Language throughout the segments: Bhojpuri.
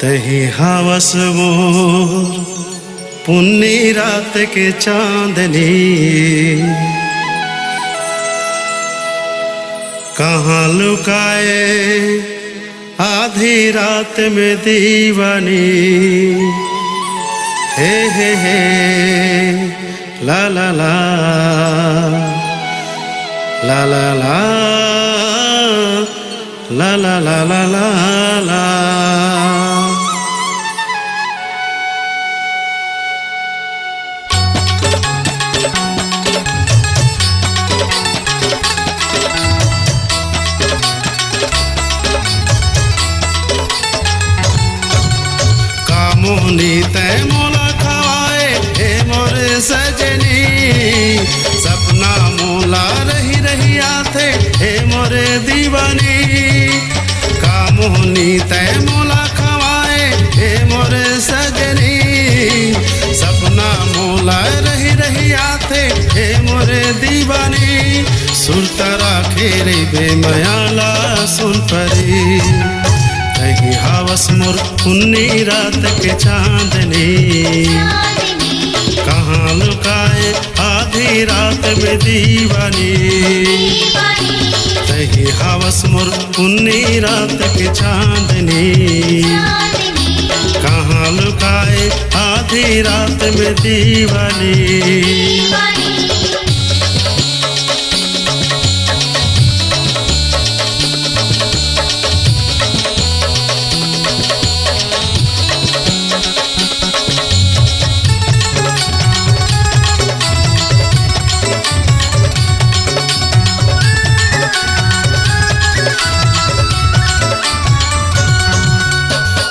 तही हवस मोर पुन्नी रात के चांदनी, कहाँ लुकाए आधी रात में दीवानी। हे ला ला ला ला ला ला ला ला ला ला ला ला। मोहनी तय मोला खवाए हे मोर सजनी, सपना मोला रही रही आथे हे मोर दीवानी। का मोहनी तय मोला खवाए हे मोर सजनी, सपना मोला रही रही आथे हे मोर दीवानी। सुरतरा खेरे बेमयाला सुन परी, कहीं हवस मोर पुन्नी रात के चांदनी, कहाँ लुकाए आधी रात में दीवानी। कहीं हवस मोर पुन्नी रात के चांदनी, कहाँ लुकाए आधी रात में दीवानी।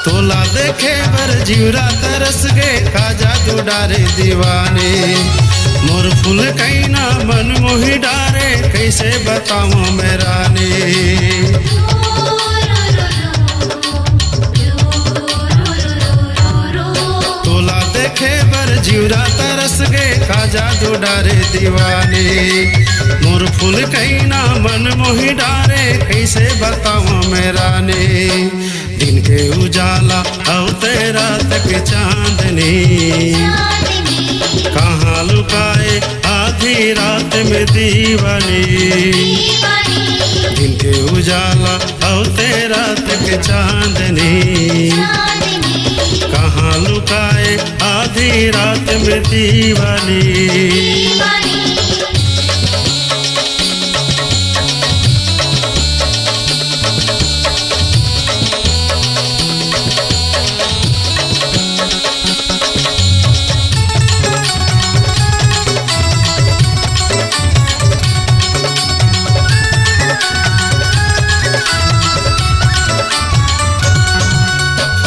तोला देखे बर जीवरा तरस गए, का जादू डारे दीवाने। मोर फूल कैना मन मोही डारे, कैसे बताऊं मैं रानी। तोला देखे बर जीवरा तरस गए, का जादू डारे दीवाने। मोर फूल कैना मन मोही डारे, कैसे बताऊं मैं रानी। दिन के उजाला औते रात के चांदनी, कहाँ लुकाए आधी रात में दीवानी। दिन के उजाला औते रात के चांदनी, कहाँ लुकाए आधी रात में दीवानी।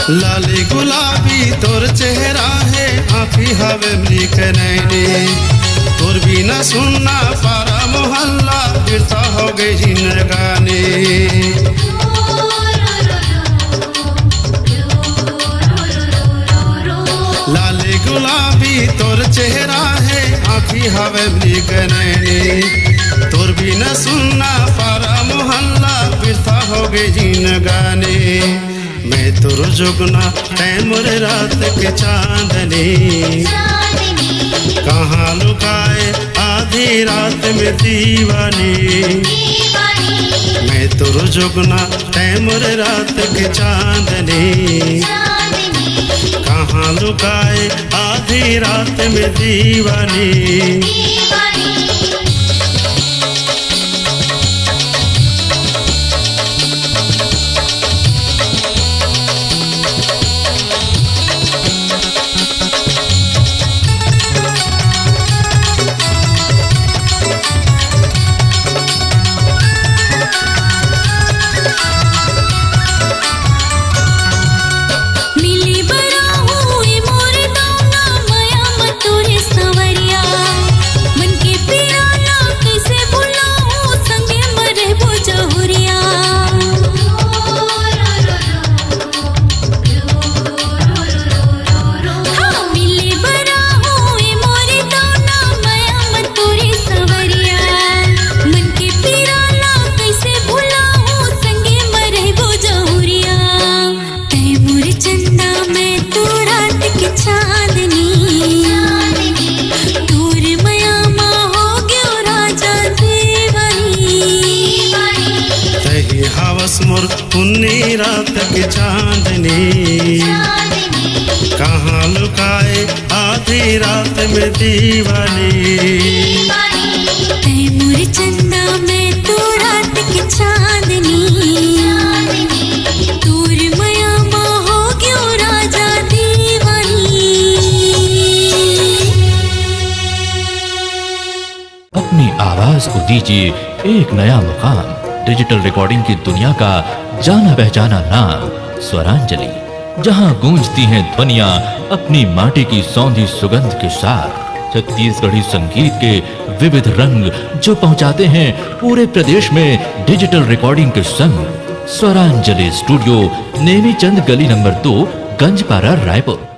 लाली गुलाबी तोर चेहरा है, आँखी हवे मलिक नैनी। तोर बिना सुनना पारा मोहल्ला, बिरसा हो गई जिंदगानी। लाली गुलाबी तोर चेहरा है, आँखी हवे मलिक नैनी। तोर बिना सुनना पारा मोहल्ला, बिरसा हो गई जिंदगानी। मैं तुर जुगना तै मोर रात के चांदनी, कहाँ लुकाए आधी रात में दीवानी। मैं तुर जुगना तै मोर रात के चांदनी, कहाँ लुकाए आधी रात में दीवानी। मन के चांदनी, कहाँ लुकाए आधी रात में दीवानी। ऐ मोर चंदा मैं तो रात की चांदनी, तोर मया माँ हो क्यों राजा दीवानी। अपनी आवाज को दीजिए एक नया मुकाम। डिजिटल रिकॉर्डिंग की दुनिया का जाना पहचाना नाम स्वरांजलि, जहां गूंजती हैं ध्वनियां अपनी माटी की सौंधी सुगंध के साथ। छत्तीसगढ़ी संगीत के विविध रंग जो पहुंचाते हैं पूरे प्रदेश में डिजिटल रिकॉर्डिंग के संग। स्वरांजलि स्टूडियो, नेमीचंद गली नंबर 2, गंजपारा, रायपुर।